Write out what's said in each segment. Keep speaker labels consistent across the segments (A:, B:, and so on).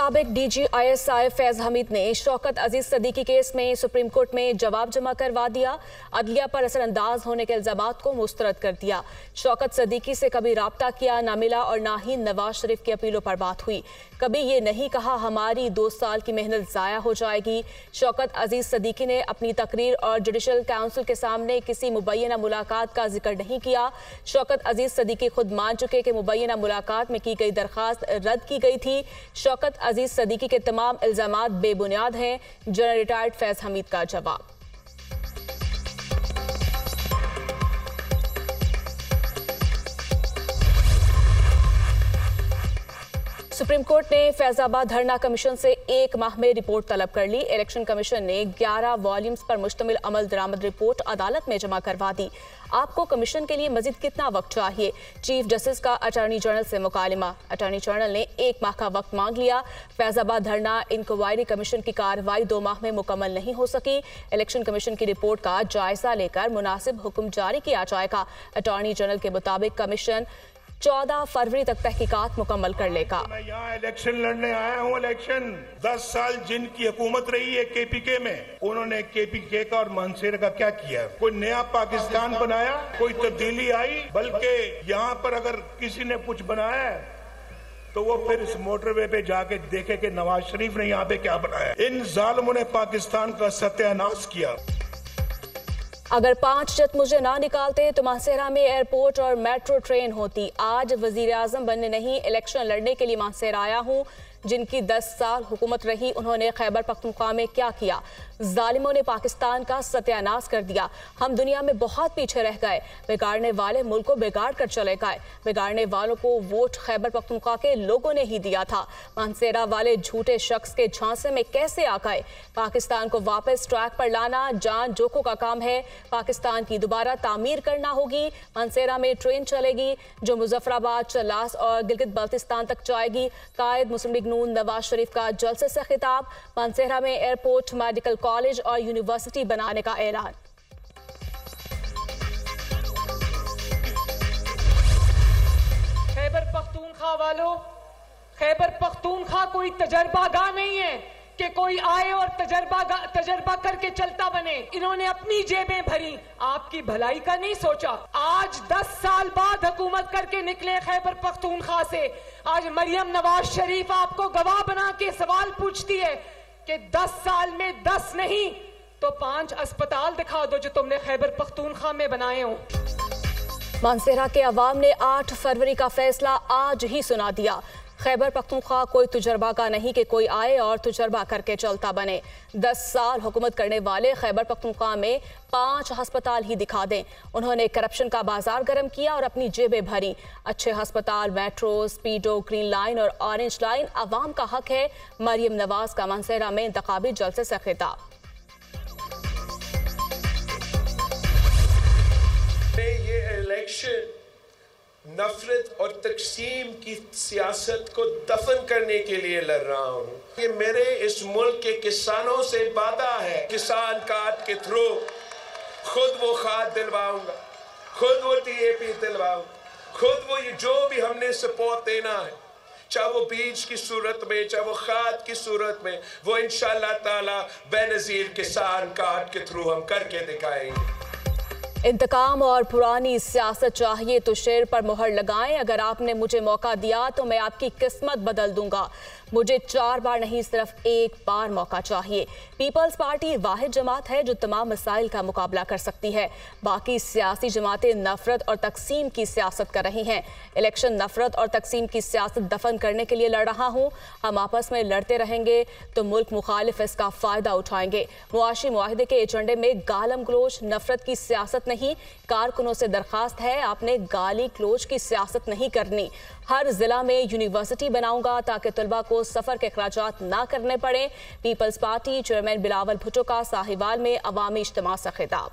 A: साबिक DGISI फैज हमीद ने शौकत अजीज Siddiqui case में सुप्रीम कोर्ट में जवाब जमा करवा दिया। अदलिया पर असरअंदाज होने के इल्जामात को मुस्तरद कर दिया। शौकत सदीकी से कभी राब्ता किया ना मिला और ना ही नवाज शरीफ की अपीलों पर बात हुई। कभी ये नहीं कहा हमारी 2 साल की मेहनत जाया हो जाएगी। शौकत अजीज सदीकी ने अपनी तकरीर और जुडिशल काउंसिल के सामने किसी मुबैना मुलाकात का जिक्र नहीं किया। शौकत अजीज सदीकी खुद मान चुके कि मुबैना मुलाकात में की गई दरखास्त रद्द की गई थी। शौकत अजीज सदीकी के तमाम इल्जामात बेबुनियाद हैं। जनरल रिटायर्ड फैज हमीद का जवाब। सुप्रीम कोर्ट ने फैजाबाद धरना कमीशन से 1 माह में रिपोर्ट तलब कर ली। इलेक्शन कमीशन ने 11 वॉल्यूम्स पर मुश्तमिल अमल दरामद रिपोर्ट अदालत में जमा करवा दी। आपको कमीशन के लिए मजीद कितना वक्त चाहिए? चीफ जस्टिस का अटॉर्नी जनरल से मुकालमा। अटॉर्नी जनरल ने 1 माह का वक्त मांग लिया। फैजाबाद धरना इंक्वायरी कमीशन की कार्रवाई 2 माह में मुकम्मल नहीं हो सकी। इलेक्शन कमीशन की रिपोर्ट का जायजा लेकर मुनासिब हुक्म जारी किया जाएगा। अटॉर्नी जनरल के मुताबिक कमीशन 14 फरवरी तक तहकीकात मुकम्मल कर लेगा।
B: मैं यहाँ इलेक्शन लड़ने आया हूँ। इलेक्शन 10 साल जिनकी हुकूमत रही है KPK में, उन्होंने KPK का और मानसेरा का क्या किया? कोई नया पाकिस्तान बनाया? कोई तब्दीली आई? बल्कि यहाँ पर अगर किसी ने कुछ बनाया है तो वो फिर इस मोटरवे पे जाके देखे कि नवाज शरीफ ने यहाँ पे क्या बनाया। इन जालिमों ने पाकिस्तान का सत्यानाश किया।
A: अगर 5 जट मुझे ना निकालते तो मानसेरा में एयरपोर्ट और मेट्रो ट्रेन होती। आज वजीर आजम बनने नहीं, इलेक्शन लड़ने के लिए मानसेरा आया हूँ। जिनकी 10 साल हुकूमत रही, उन्होंने खैबर पख्तूनख्वा में क्या किया? जालिमों ने पाकिस्तान का सत्यानाश कर दिया। हम दुनिया में बहुत पीछे रह गए। बिगाड़ने वाले मुल्क को बिगाड़ कर चले गए। बिगाड़ने वालों को वोट खैबर पख्तूनख्वा के लोगों ने ही दिया था। मानसेरा वाले झूठे शख्स के झांसे में कैसे आ गए? पाकिस्तान को वापस ट्रैक पर लाना जान जोखों का काम है। पाकिस्तान की दोबारा तामीर करना होगी। मानसेरा में ट्रेन चलेगी जो मुजफ्फराबाद, चलास और गिलगित बल्तिस्तान तक जाएगी। कायद मुस्लिम लीग नून नवाज शरीफ का जलसे से खिताब। मानसेरा में एयरपोर्ट, मेडिकल कॉलेज और यूनिवर्सिटी बनाने का ऐलान।
C: खैबर पख्तूनख्वा वालों, खैबर पख्तूनख्वा कोई तजर्बागाह नहीं है कि कोई आए और तजर्बा करके चलता बने। इन्होंने अपनी जेबें भरी, आपकी भलाई का नहीं सोचा। आज 10 साल बाद हुकूमत करके निकले खैबर पख्तूनख्वा से। आज मरियम नवाज शरीफ आपको गवाह बना के सवाल पूछती है कि 10 साल में 10 नहीं तो 5 अस्पताल दिखा दो जो तुमने खैबर पख्तूनख्वा में बनाए हो।
A: मानसेरा के अवाम ने 8 फरवरी का फैसला आज ही सुना दिया। खैबर पख्तूनख्वा कोई तजुर्बा का नहीं कि कोई आए और तजुर्बा करके चलता बने। 10 साल हुकूमत करने वाले खैबर पख्तूनख्वा में 5 अस्पताल ही दिखा दें। उन्होंने करप्शन का बाजार गर्म किया और अपनी जेबें भरी। अच्छे अस्पताल, मेट्रो, स्पीडो, ग्रीन लाइन और ऑरेंज लाइन अवाम का हक है। मरियम नवाज का मानसेरा में इंतखाबी जलसे से खिताब।
D: ये इलेक्शन नफरत और तकसीम की सियासत को दफन करने के लिए लड़ रहा हूँ। ये मेरे इस मुल्क के किसानों से वादा है, किसान कार्ड के थ्रू खुद वो खाद दिलवाऊंगा, खुद वो TAP दिलवाऊंगा, खुद वो ये जो भी हमने सपोर्ट देना है, चाहे वो बीज की सूरत में, चाहे वो खाद की सूरत में, वो इंशाअल्लाह ताला बेनज़ीर किसान कार्ड के थ्रू हम करके दिखाएंगे।
A: इंतकाम और पुरानी सियासत चाहिए तो शेर पर मुहर लगाएं। अगर आपने मुझे मौका दिया तो मैं आपकी किस्मत बदल दूंगा। मुझे 4 बार नहीं, सिर्फ 1 बार मौका चाहिए। पीपल्स पार्टी वाहिद जमात है जो तमाम मसाइल का मुकाबला कर सकती है। बाकी सियासी जमातें नफरत और तकसीम की सियासत कर रही हैं। इलेक्शन नफरत और तकसीम की सियासत दफन करने के लिए लड़ रहा हूँ। हम आपस में लड़ते रहेंगे तो मुल्क मुखालिफ इसका फ़ायदा उठाएंगे। मुआशी मुआहिदे के एजेंडे में गालम गलोच, नफरत की सियासत नहीं। कारकुनों से दरखास्त है, आपने गाली गलोच की सियासत नहीं करनी। हर जिला में यूनिवर्सिटी बनाऊंगा ताकि तलबा को सफर के अखराजात ना करने पड़े। Peoples party chairman Bilawal Bhutto का साहिवाल में अवामी इज्तिमा से खिताब।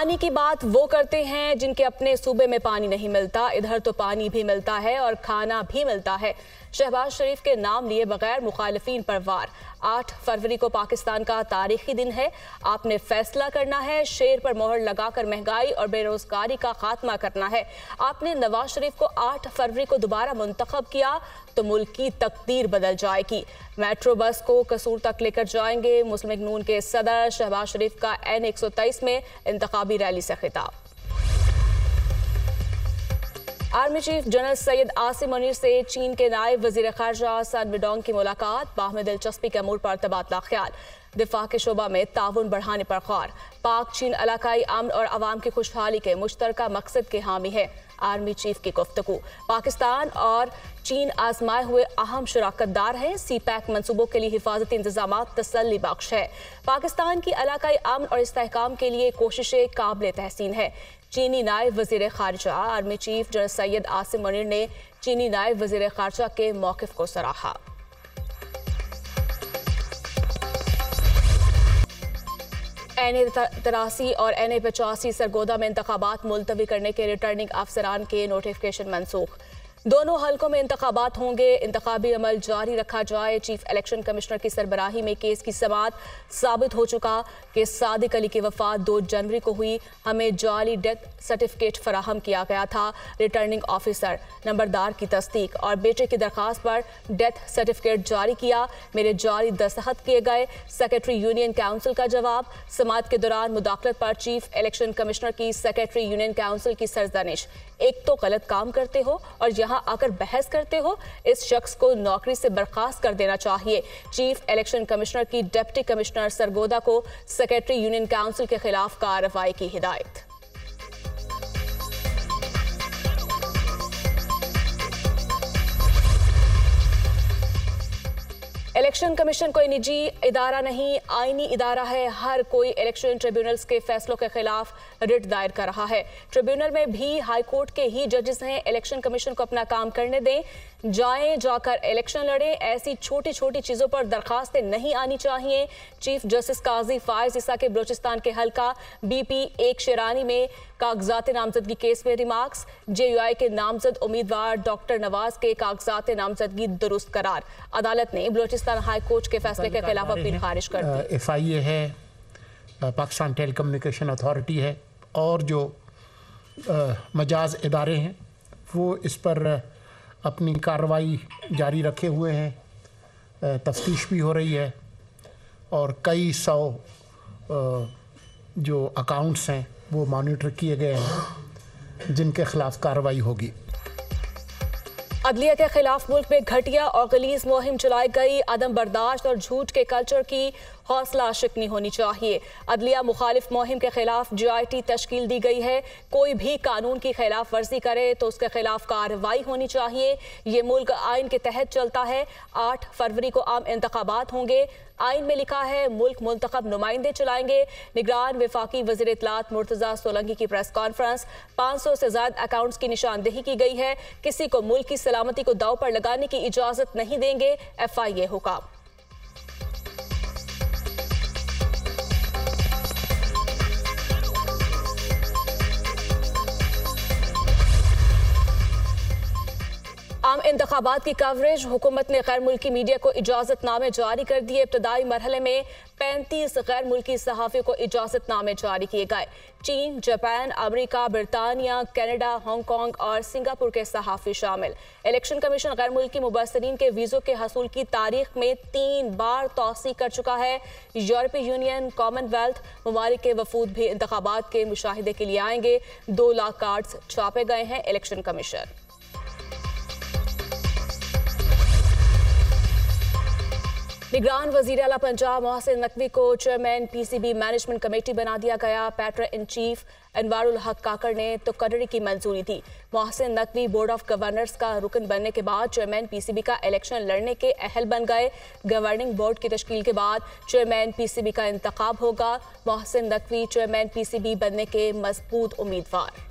A: पानी की बात वो करते हैं जिनके अपने सूबे में पानी नहीं मिलता। इधर तो पानी भी मिलता है और खाना भी मिलता है। शहबाज शरीफ के नाम लिए बगैर मुखालिफिन पर वार। 8 फरवरी को पाकिस्तान का तारीखी दिन है। आपने फैसला करना है, शेर पर मोहर लगाकर महंगाई और बेरोजगारी का खात्मा करना है। आपने नवाज शरीफ को 8 फरवरी को दोबारा मुंतखब किया तो मुल्क की तकदीर बदल जाएगी। मेट्रो बस को कसूर तक लेकर जाएंगे। मुस्लिम लीग नून के सदर शहबाज शरीफ का N123 में इंतखाबी रैली से खिताब। Army chief general Syed Asim Munir से चीन के नायब वजीर खारजा सन वेडोंग की मुलाकात। बाहमी दिलचस्पी के अमूर पर तबादला ख्याल। दिफा के शोबा में ताउन बढ़ाने पर गौर। पाक चीन इलाकाई अमन और अवाम की खुशहाली के मुश्तरका मकसद के हामी है। आर्मी चीफ की गुफ्तगू। पाकिस्तान और चीन आजमाए हुए अहम शराकतदार हैं। CPEC मंसूबों के लिए हिफाजती इंतजाम तसल्ली बख्श है। पाकिस्तान की इलाकाई अमन और इस्तेहकाम के लिए कोशिशें काबिल तहसीन है। चीनी नायब वजीर खारजा army chief general Syed Asim Munir ने चीनी नायब वजीर खारजा के मौक़िफ़ को सराहा। NA83 और NA85 सरगोदा में इंतखाबात मुलतवी करने के रिटर्निंग अफसरान के नोटिफिकेशन मनसूख। दोनों हलकों में इंतखाबात होंगे। इंतखाबी अमल जारी रखा जाए। चीफ इलेक्शन कमिश्नर की सरबराही में केस की समाअत। साबित हो चुका कि सादिक अली की वफात 2 जनवरी को हुई। हमें जाली डेथ सर्टिफिकेट फराहम किया गया था। रिटर्निंग ऑफिसर नंबरदार की तस्दीक और बेटे की दरखास्त पर डेथ सर्टिफिकेट जारी किया। मेरे जारी दस्तखत किए गए। सेक्रेटरी यूनियन काउंसिल का जवाब। समाअत के दौरान मुदाखलत पर चीफ इलेक्शन कमिश्नर की सेक्रेटरी यूनियन काउंसिल की सरजनिश। एक तो गलत काम करते हो और यहाँ आकर बहस करते हो। इस शख्स को नौकरी से बर्खास्त कर देना चाहिए। चीफ इलेक्शन कमिश्नर की डिप्टी कमिश्नर सरगोदा को सेक्रेटरी यूनियन काउंसिल के खिलाफ कार्रवाई की हिदायत। इलेक्शन कमीशन कोई निजी इदारा नहीं, आईनी इदारा है। हर कोई इलेक्शन ट्रिब्यूनल्स के फैसलों के खिलाफ रिट दायर कर रहा है। ट्रिब्यूनल में भी हाई कोर्ट के ही जजेस हैं। इलेक्शन कमीशन को अपना काम करने दें। जाकर इलेक्शन लड़ें। ऐसी छोटी छोटी चीज़ों पर दरखास्तें नहीं आनी चाहिए। चीफ जस्टिस काजी फायज ईसा के बलूचिस्तान के हल्का BP 1 शेरानी में कागजात नामजदगी केस में रिमार्क्स। JUI के नामजद उम्मीदवार डॉक्टर नवाज के कागजात नामजदगी दुरुस्त करार। अदालत ने बलूचिस्तान हाई कोर्ट के फैसले के खिलाफ अपील खारिज कर दी।
E: FIA है, पाकिस्तान टेलीकम्युनिकेशन अथॉरिटी है और जो मजाज इदारे हैं वो इस पर अपनी कार्रवाई जारी रखे हुए हैं। तफ्तीश भी हो रही है और कई सौ जो अकाउंट्स हैं वो मॉनिटर किए गए हैं जिनके खिलाफ कार्रवाई होगी।
A: अदलिया के खिलाफ मुल्क में घटिया और गलीज मुहिम चलाई गई। अदम बर्दाश्त और झूठ के कल्चर की हौसला शिकनी होनी चाहिए। अदलिया मुखालिफ मुहिम के खिलाफ GIT तश्कील दी गई है। कोई भी कानून की खिलाफ वर्जी करे तो उसके खिलाफ कार्रवाई होनी चाहिए। ये मुल्क आइन के तहत चलता है। 8 फरवरी को आम इंतखाबात होंगे। आइन में लिखा है मुल्क मुंतखब नुमाइंदे चलाएंगे। निगरान वफाकी वज़ीर इत्तलात मुर्तज़ा सोलंकी की प्रेस कॉन्फ्रेंस। 500 से ज़्यादा अकाउंट्स की निशानदेही की गई है। किसी को मुल्क की सलामती को दाव पर लगाने की इजाज़त नहीं देंगे। FIA हुक्म। आम इंतखाबात की कवरेज। हुकूमत ने गैर मुल्की मीडिया को इजाज़तनामे जारी कर दिए। इब्तदाई मरहले में 35 गैर मुल्की सहाफ़ियों को इजाज़तनामे जारी किए गए। चीन, जापान, अमेरिका, बरतानिया, कनाडा, हांगकांग और सिंगापुर के सहाफ़ी शामिल। इलेक्शन कमीशन गैर मुल्की मुबसरीन के वीज़ों के हसूल की तारीख में 3 बार तौसी कर चुका है। यूरोपीय यूनियन, कॉमनवेल्थ ममालिक के वफूद भी इंतखाबात के मुशाहिदे के लिए आएंगे। 2 लाख कार्ड्स छापे गए हैं। इलेक्शन कमीशन निगरान वज़ीर आला पंजाब मोहसिन नकवी को चेयरमैन PCB मैनेजमेंट कमेटी बना दिया गया। पैटर इन चीफ अनवारुल हक काकड़ ने तकर्री की मंजूरी दी। Mohsin Naqvi board of governors का रुकन बनने के बाद चेयरमैन PCB का इलेक्शन लड़ने के अहल बन गए। गवर्निंग बोर्ड की तश्कील के बाद चेयरमैन PCB का इंतखाब होगा। मोहसिन नकवी चेयरमैन PCB बनने के मजबूत उम्मीदवार।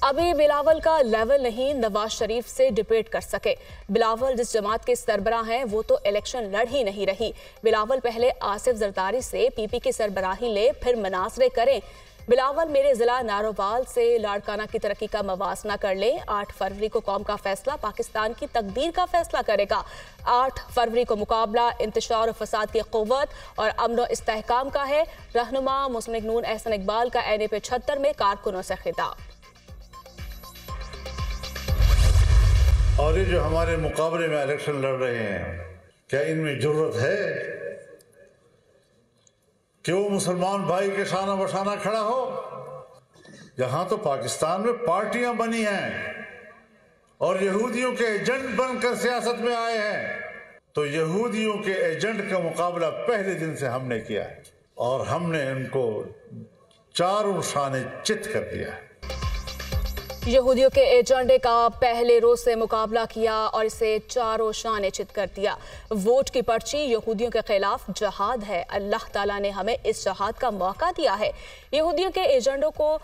A: अभी बिलावल का लेवल नहीं नवाज शरीफ से डिबेट कर सके। बिलावल जिस जमात के सरबराह हैं वो तो इलेक्शन लड़ ही नहीं रही। बिलावल पहले आसिफ जरदारी से पीपी की सरबराही ले, फिर मनासरे करें। बिलावल मेरे जिला नारोवाल से लाड़काना की तरक्की का मवासना कर ले। 8 फरवरी को कौम का फैसला पाकिस्तान की तकदीर का फैसला करेगा। 8 फरवरी को मुकाबला इंतशार और फसाद की क़ुव्वत और अमन और इस्तेहकाम का है। रहनुमा मुस्लिम लीग नून एहसन इकबाल का NAP 76 में कारकुनों से खिताब।
F: और ये जो हमारे मुकाबले में इलेक्शन लड़ रहे हैं, क्या इनमें जुर्रत है कि वो मुसलमान भाई के शाना बशाना खड़ा हो? यहाँ तो पाकिस्तान में पार्टियां बनी हैं और यहूदियों के एजेंट बनकर सियासत में आए हैं। तो यहूदियों के एजेंट का मुकाबला पहले दिन से हमने किया है और हमने उनको चारों शाने चित कर दिया है।
A: यहूदियों के एजेंडे का पहले रोज से मुकाबला किया और इसे चारों शाने चित कर दिया। वोट की पर्ची यहूदियों के खिलाफ जहाद है। अल्लाह ताला ने हमें इस जहाद का मौका दिया है। यहूदियों के एजेंडों को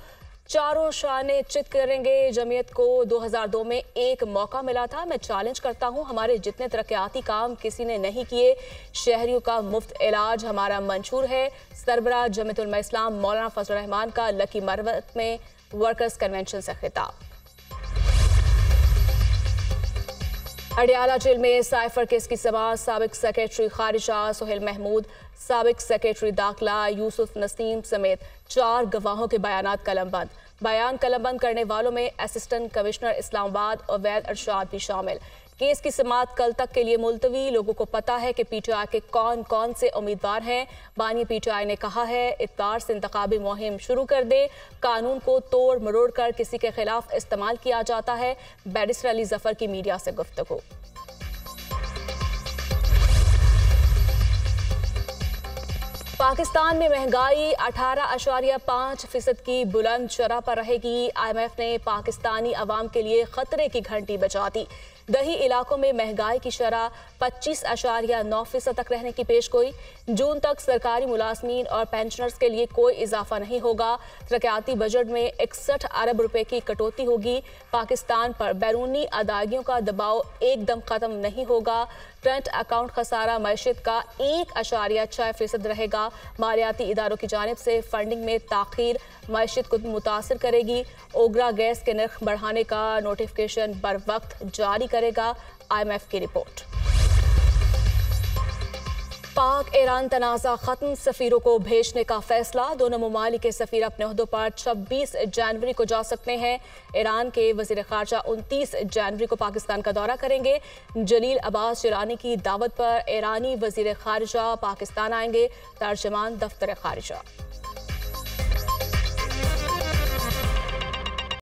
A: चारों शाने चित करेंगे। जमीयत को 2002 में एक मौका मिला था। मैं चैलेंज करता हूं, हमारे जितने तरक्याती काम किसी ने नहीं किए। शहरियों का मुफ्त इलाज हमारा मंशूर है। सरबराह जमीयत उलमा इस्लाम मौलाना फजल रहमान का लकी मरवत में वर्कर्स कन्वेंशन से खिताब। अडियाला जेल में साइफर केस की समाअत। साबिक सेक्रेटरी खारिजा सुहेल महमूद, साबिक सेक्रेटरी दाखिला यूसुफ नसीम समेत 4 गवाहों के बयानात कलमबंद। बयान कलमबंद करने वालों में असिस्टेंट कमिश्नर इस्लामाबाद अवैध अरशाद भी शामिल। केस की समाअत कल तक के लिए मुलतवी। लोगों को पता है कि PTI के कौन कौन से उम्मीदवार हैं। बानी PTI ने कहा है इतवार से इंतखाबी मुहिम शुरू कर दे। कानून को तोड़ मरोड़ कर किसी के खिलाफ इस्तेमाल किया जाता है। बैरिस्टर अली जफर की मीडिया से गुफ्तगू। पाकिस्तान में महंगाई 18.5% की बुलंद शरह पर रहेगी। IMF ने पाकिस्तानी अवाम के लिए खतरे की घंटी बजा दी। दही इलाकों में महंगाई की शरह 25.9% तक रहने की पेशगोई। जून तक सरकारी मुलाजमीन और पेंशनर्स के लिए कोई इजाफा नहीं होगा। तरक्याती बजट में 61 अरब रुपए की कटौती होगी। पाकिस्तान पर बैरूनी अदायगियों का दबाव एकदम खत्म नहीं होगा। करंट अकाउंट खसारा मैशियत का 1.6% रहेगा। मालियाती इदारों की जानिब से फंडिंग में ताखीर मैशियत को मुतासर करेगी। ओगरा गैस के नर्ख बढ़ाने का नोटिफिकेशन बर वक्त जारी करेगा। IMF की रिपोर्ट। पाक ईरान तनाज़ा खत्म, सफीरों को भेजने का फैसला। दोनों ममालिक के सफीर अपने ओहदों पर 26 जनवरी को जा सकते हैं। ईरान के वज़ीर ख़ारजा 29 जनवरी को पाकिस्तान का दौरा करेंगे। जलील अब्बास जिलानी की दावत पर ईरानी वज़ीर ख़ारजा पाकिस्तान आएंगे। तर्जमान दफ्तर ख़ारजा।